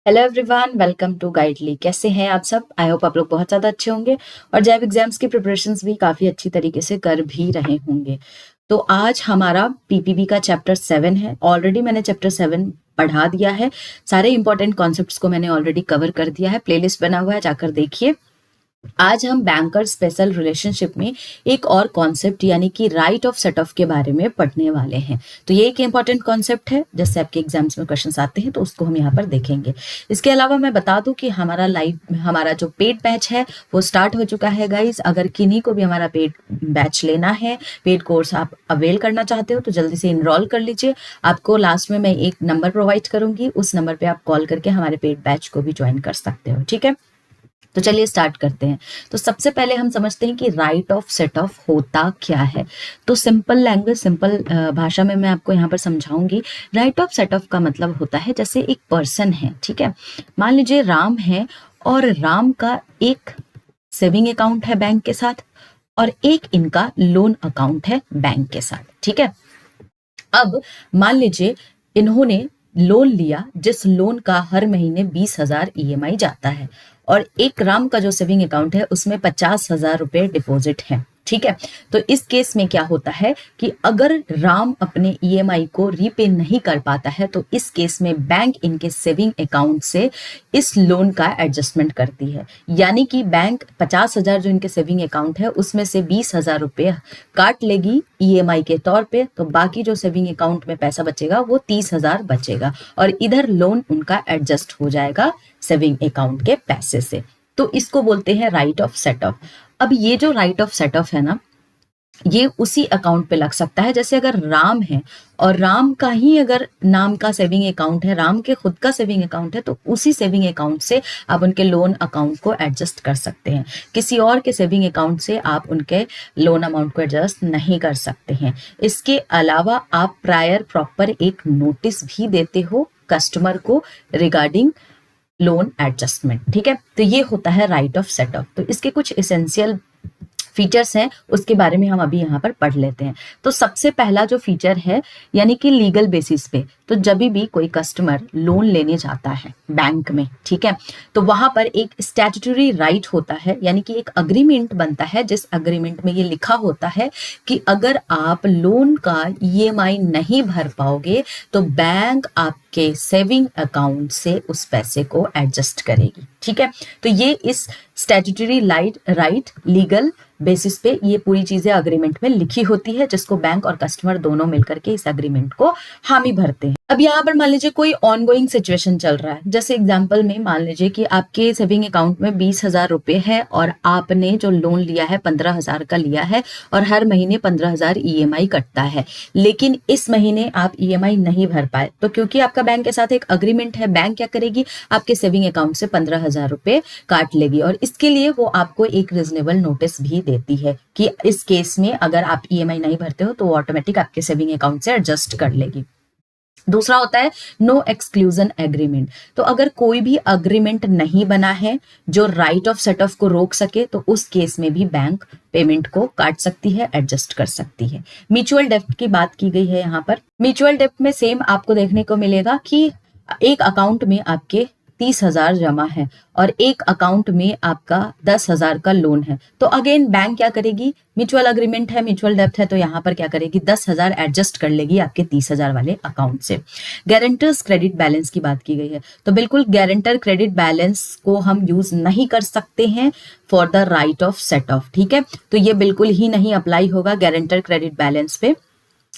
Hello everyone, welcome to Guidely. कैसे हैं आप सब? आई होप आप लोग बहुत ज़्यादा अच्छे होंगे और जैब एग्जाम्स की प्रिपरेशंस भी काफ़ी अच्छी तरीके से कर भी रहे होंगे। तो आज हमारा पीपीबी का चैप्टर 7 है। ऑलरेडी मैंने चैप्टर 7 पढ़ा दिया है। सारे इंपॉर्टेंट कॉन्सेप्ट्स को मैंने ऑलरेडी कवर कर दिया है। प्लेलिस्ट बना हुआ है, जाकर देखिए। आज हम बैंकर स्पेशल रिलेशनशिप में एक और कॉन्सेप्ट यानी कि राइट ऑफ सेट ऑफ के बारे में पढ़ने वाले हैं। तो ये एक इंपॉर्टेंट कॉन्सेप्ट है, जैसे आपके एग्जाम्स में क्वेश्चंस आते हैं तो उसको हम यहाँ पर देखेंगे। इसके अलावा मैं बता दूं कि हमारा जो पेड बैच है वो स्टार्ट हो चुका है गाइज। अगर किन्हीं को भी हमारा पेड बैच लेना है, पेड कोर्स आप अवेल करना चाहते हो तो जल्दी से इनरोल कर लीजिए। आपको लास्ट में मैं एक नंबर प्रोवाइड करूंगी, उस नंबर पे आप कॉल करके हमारे पेड बैच को भी ज्वाइन कर सकते हो। ठीक है, तो चलिए स्टार्ट करते हैं। तो सबसे पहले हम समझते हैं कि राइट ऑफ सेट ऑफ होता क्या है। तो सिंपल लैंग्वेज, सिंपल भाषा में मैं आपको यहाँ पर समझाऊंगी। राइट ऑफ सेट ऑफ का मतलब होता है जैसे एक पर्सन है, ठीक है। मान लीजिए राम है और राम का एक सेविंग अकाउंट है बैंक के साथ और एक इनका लोन अकाउंट है बैंक के साथ, ठीक है। अब मान लीजिए इन्होंने लोन लिया जिस लोन का हर महीने 20,000 ईएमआई जाता है और एक राम का जो सेविंग अकाउंट है उसमें 50,000 रुपए डिपॉजिट है, ठीक है। तो इस केस में क्या होता है कि अगर राम अपने ईएमआई को रीपे नहीं कर पाता है तो इस केस में बैंक इनके सेविंग अकाउंट से इस लोन का एडजस्टमेंट करती है। यानी कि बैंक 50,000 जो इनके सेविंग अकाउंट है उसमें से 20,000 रुपये काट लेगी ईएमआई के तौर पे, तो बाकी जो सेविंग अकाउंट में पैसा बचेगा वो 30,000 बचेगा और इधर लोन उनका एडजस्ट हो जाएगा सेविंग अकाउंट के पैसे से। तो इसको बोलते हैं राइट ऑफ सेट ऑफ। अब ये जो राइट ऑफ सेट ऑफ है ना, ये उसी अकाउंट पे लग सकता है। जैसे अगर राम है और राम का ही अगर नाम का सेविंग अकाउंट है, राम के खुद का सेविंग अकाउंट है, तो उसी सेविंग अकाउंट से आप उनके लोन अकाउंट को एडजस्ट कर सकते हैं। किसी और के सेविंग अकाउंट से आप उनके लोन अमाउंट को एडजस्ट नहीं कर सकते हैं। इसके अलावा आप प्रायर प्रॉपर एक नोटिस भी देते हो कस्टमर को रिगार्डिंग लोन एडजस्टमेंट, ठीक है। तो ये होता है राइट ऑफ सेट ऑफ। तो इसके कुछ एसेंशियल फीचर्स हैं, उसके बारे में हम अभी यहाँ पर पढ़ लेते हैं। तो सबसे पहला जो फीचर है यानी कि लीगल बेसिस पे, तो जब भी कोई कस्टमर लोन लेने जाता है बैंक में, ठीक है, तो वहां पर एक स्टैट्यूटरी राइट होता है, यानी कि एक अग्रीमेंट बनता है जिस अग्रीमेंट में ये लिखा होता है कि अगर आप लोन का ईएमआई नहीं भर पाओगे तो बैंक आपके सेविंग अकाउंट से उस पैसे को एडजस्ट करेगी, ठीक है। तो ये इस स्टैट्यूटरी राइट लीगल बेसिस पे ये पूरी चीजें अग्रीमेंट में लिखी होती है, जिसको बैंक और कस्टमर दोनों मिलकर के इस अग्रीमेंट को हामी भरते हैं। अब यहाँ पर मान लीजिए कोई ऑनगोइंग सिचुएशन चल रहा है, जैसे एग्जांपल में मान लीजिए कि आपके सेविंग अकाउंट में 20,000 रुपए है और आपने जो लोन लिया है 15,000 का लिया है और हर महीने 15,000 ईएमआई कटता है, लेकिन इस महीने आप ईएमआई नहीं भर पाए, तो क्योंकि आपका बैंक के साथ एक अग्रीमेंट है, बैंक क्या करेगी, आपके सेविंग अकाउंट से 15,000 रुपए काट लेगी और इसके लिए वो आपको एक रीजनेबल नोटिस भी देती है कि इस केस में अगर आप ईएमआई नहीं भरते हो तो वो ऑटोमेटिक आपके सेविंग अकाउंट से एडजस्ट कर लेगी। दूसरा होता है नो एक्सक्लूजन एग्रीमेंट। तो अगर कोई भी अग्रीमेंट नहीं बना है जो राइट ऑफ सेट ऑफ को रोक सके तो उस केस में भी बैंक पेमेंट को काट सकती है, एडजस्ट कर सकती है। म्यूचुअल डेप्ट की बात की गई है यहाँ पर। म्यूचुअल डेप्ट में सेम आपको देखने को मिलेगा कि एक अकाउंट में आपके 30,000 जमा है और एक अकाउंट में आपका 10,000 का लोन है, तो अगेन बैंक क्या करेगी, म्यूचुअल अग्रीमेंट है, म्यूचुअल डेप्थ है, तो यहाँ पर क्या करेगी, 10,000 एडजस्ट कर लेगी आपके 30,000 वाले अकाउंट से। गारंटर्स क्रेडिट बैलेंस की बात की गई है, तो बिल्कुल गारंटर क्रेडिट बैलेंस को हम यूज नहीं कर सकते हैं for the right of set of, ठीक है। तो ये बिल्कुल ही नहीं अप्लाई होगा गारंटर क्रेडिट बैलेंस पे।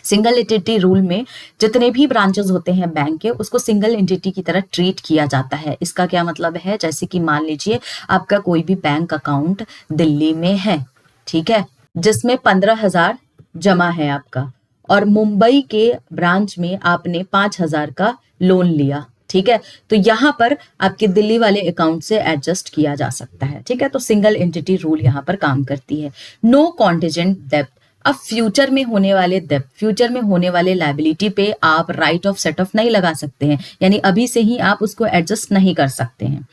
सिंगल एंटिटी रूल में जितने भी ब्रांचेस होते हैं बैंक के, उसको सिंगल एंटिटी की तरह ट्रीट किया जाता है। इसका क्या मतलब है, जैसे कि मान लीजिए आपका कोई भी बैंक अकाउंट दिल्ली में है, ठीक है, जिसमें 15,000 जमा है आपका और मुंबई के ब्रांच में आपने 5,000 का लोन लिया, ठीक है, तो यहां पर आपके दिल्ली वाले अकाउंट से एडजस्ट किया जा सकता है, ठीक है। तो सिंगल एंटिटी रूल यहां पर काम करती है। नो कॉन्टिजेंट डेब्ट। अब फ्यूचर में होने वाले डेब्ट, फ्यूचर में होने वाले लायबिलिटी पे आप राइट ऑफ सेट ऑफ नहीं लगा सकते हैं, यानी अभी से ही आप उसको एडजस्ट नहीं कर सकते हैं।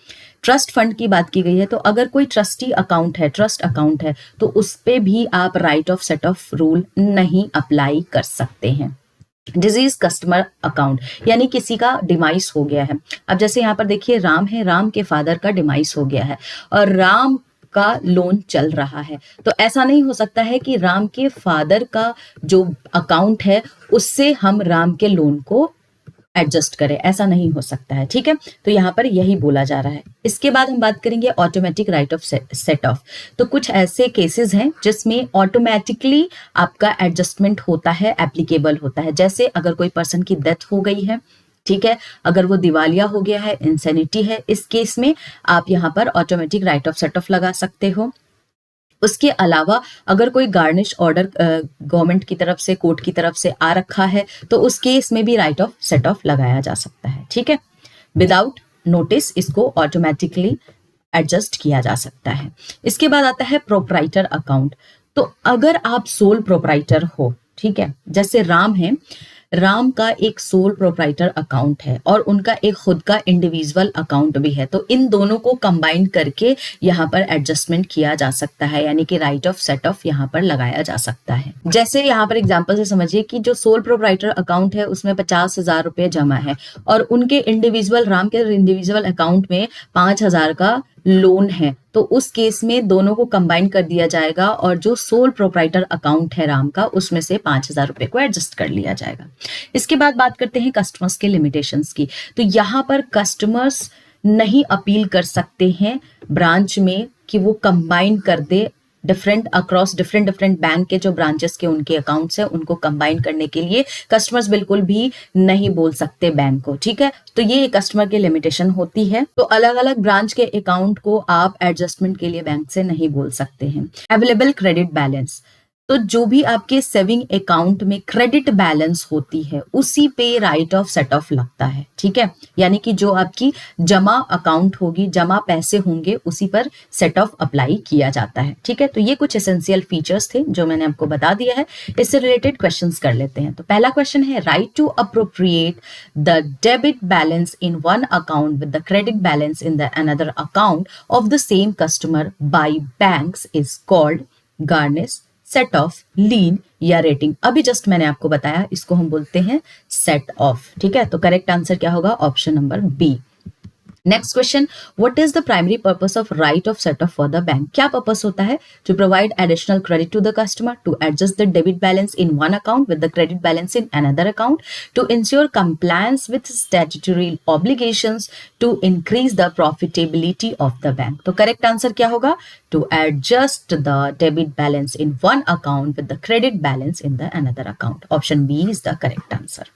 ट्रस्ट फंड की बात की गई है, तो अगर कोई ट्रस्टी अकाउंट है, ट्रस्ट अकाउंट है, तो उस पे भी आप right of set of rule नहीं अप्लाई कर सकते हैं। डिजीज कस्टमर अकाउंट, यानी किसी का डिमाइस हो गया है। अब जैसे यहाँ पर देखिए राम है, राम के फादर का डिमाइस हो गया है और राम का लोन चल रहा है, तो ऐसा नहीं हो सकता है कि राम के फादर का जो अकाउंट है उससे हम राम के लोन को एडजस्ट करें, ऐसा नहीं हो सकता है। ठीक है, तो यहाँ पर यही बोला जा रहा है। इसके बाद हम बात करेंगे automatic right of set of. तो कुछ ऐसे केसेस हैं जिसमें ऑटोमेटिकली आपका एडजस्टमेंट होता है, एप्लीकेबल होता है। जैसे अगर कोई पर्सन की डेथ हो गई है, ठीक है, अगर वो दिवालिया हो गया है, इंसेनिटी है, इस केस में आप यहाँ पर automatic right of set of लगा सकते हो। उसके अलावा अगर कोई गार्निश ऑर्डर गवर्नमेंट की तरफ से, कोर्ट की तरफ से आ रखा है, तो उस केस में भी राइट ऑफ सेट ऑफ लगाया जा सकता है। ठीक है, विदाउट नोटिस इसको ऑटोमेटिकली एडजस्ट किया जा सकता है। इसके बाद आता है प्रोप्राइटर अकाउंट। तो अगर आप सोल प्रोप्राइटर हो, ठीक है, जैसे राम है, राम का एक सोल प्रोप्राइटर अकाउंट है और उनका एक खुद का इंडिविजुअल अकाउंट भी है, तो इन दोनों को कंबाइन करके यहाँ पर एडजस्टमेंट किया जा सकता है, यानी कि राइट ऑफ सेट ऑफ यहाँ पर लगाया जा सकता है। जैसे यहाँ पर एग्जांपल से समझिए कि जो सोल प्रोप्राइटर अकाउंट है उसमें 50,000 रुपए जमा है और उनके इंडिविजुअल, राम के इंडिविजुअल अकाउंट में 5,000 का लोन है, तो उस केस में दोनों को कंबाइन कर दिया जाएगा और जो सोल प्रोप्राइटर अकाउंट है राम का, उसमें से 5,000 रुपए को एडजस्ट कर लिया जाएगा। इसके बाद बात करते हैं कस्टमर्स के लिमिटेशंस की। तो यहाँ पर कस्टमर्स नहीं अपील कर सकते हैं ब्रांच में कि वो कंबाइन कर they different across different bank के जो ब्रांचेस के उनके अकाउंट्स हैं उनको कंबाइन करने के लिए कस्टमर्स बिल्कुल भी नहीं बोल सकते बैंक को। ठीक है, तो ये कस्टमर की लिमिटेशन होती है। तो अलग अलग ब्रांच के अकाउंट को आप एडजस्टमेंट के लिए बैंक से नहीं बोल सकते हैं। अवेलेबल क्रेडिट बैलेंस, तो जो भी आपके सेविंग अकाउंट में क्रेडिट बैलेंस होती है उसी पे राइट ऑफ सेट ऑफ लगता है। ठीक है, यानी कि जो आपकी जमा अकाउंट होगी, जमा पैसे होंगे, उसी पर सेट ऑफ अप्लाई किया जाता है। ठीक है, तो ये कुछ एसेंशियल फीचर्स थे जो मैंने आपको बता दिया है। इससे रिलेटेड क्वेश्चंस कर लेते हैं। तो पहला क्वेश्चन है, right to appropriate the debit balance in one account with the credit balance in the another account of the same customer by banks is called garnish, set off, lien या rating. अभी just मैंने आपको बताया, इसको हम बोलते हैं set of. ठीक है, तो करेक्ट आंसर क्या होगा? Option number B. Next question, what is the primary purpose of write of set off for the bank? क्या पर्पस होता है? To provide additional credit to the customer, to adjust the debit balance in one account with the credit balance in another account, to ensure compliance with statutory obligations, to increase the profitability of the bank. तो correct answer क्या होगा? To adjust the debit balance in one account with the credit balance in the another account. Option B is the correct answer.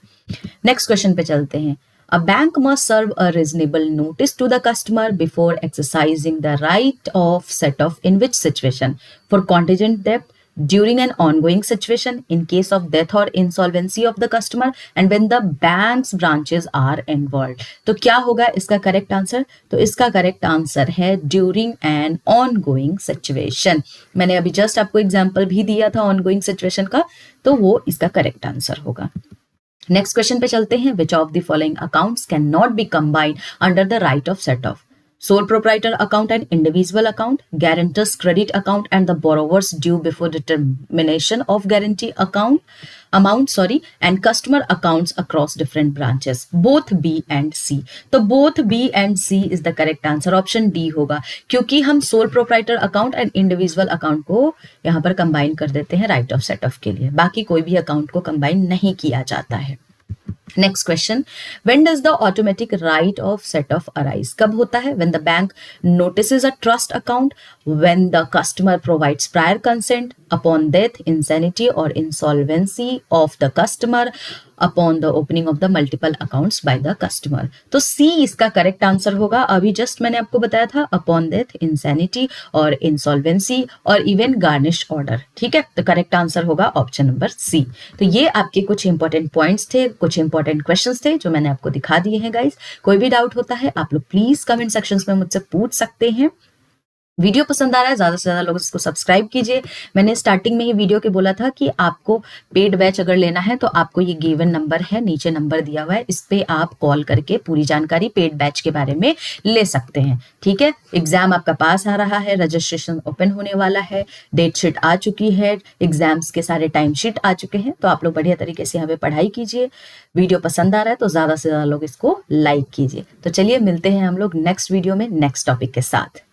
Next question पे चलते हैं। A bank must serve a reasonable notice to the customer before exercising the right of set off in which situation? For contingent debt, during an ongoing situation, in case of death or insolvency of the customer, and when the bank's branches are involved. तो क्या होगा इसका correct answer? तो इसका correct answer है during an ongoing situation. मैंने अभी just आपको एग्जाम्पल भी दिया था ऑनगोइंग सिचुएशन का, तो वो इसका करेक्ट आंसर होगा। नेक्स्ट क्वेश्चन पे चलते हैं। Which of the following accounts can not be combined under the right of set of? Sole proprietor account and individual account, guarantors credit account and the borrowers due before determination of guarantee amount, and customer accounts across different branches. Both B and C. तो both B and C is the correct answer. Option D होगा, क्योंकि हम sole proprietor account and individual account को यहाँ पर combine कर देते हैं राइट ऑफ सेट ऑफ के लिए, बाकी कोई भी अकाउंट को कंबाइन नहीं किया जाता है। Next question, when does the automatic right of set off arise? कब होता है? When the bank notices a trust account, when the customer provides prior consent, upon death, insanity और insolvency of the customer, upon the opening of the multiple accounts by the customer. तो C इसका correct answer होगा। अभी just मैंने आपको बताया था upon death, insanity और इंसॉल्वेंसी और इवन गार्निश ऑर्डर। ठीक है, तो करेक्ट आंसर होगा ऑप्शन नंबर सी। तो ये आपके कुछ इंपॉर्टेंट पॉइंट्स थे, कुछ इंपॉर्टेंट क्वेश्चंस थे जो मैंने आपको दिखा दिए हैं गाइस। कोई भी डाउट होता है आप लोग प्लीज कमेंट सेक्शंस में मुझसे पूछ सकते हैं। वीडियो पसंद आ रहा है, ज्यादा से ज्यादा लोग इसको सब्सक्राइब कीजिए। मैंने स्टार्टिंग में ही वीडियो के बोला था कि आपको पेड बैच अगर लेना है तो आपको ये गिवन नंबर है, नीचे नंबर दिया हुआ है, इस पे आप कॉल करके पूरी जानकारी पेड बैच के बारे में ले सकते हैं। ठीक है, एग्जाम आपका पास आ रहा है, रजिस्ट्रेशन ओपन होने वाला है, डेट शीट आ चुकी है, एग्जाम्स के सारे टाइम शीट आ चुके हैं। तो आप लोग बढ़िया तरीके से यहाँ पे पढ़ाई कीजिए। वीडियो पसंद आ रहा है तो ज्यादा से ज्यादा लोग इसको लाइक कीजिए। तो चलिए मिलते हैं हम लोग नेक्स्ट वीडियो में नेक्स्ट टॉपिक के साथ।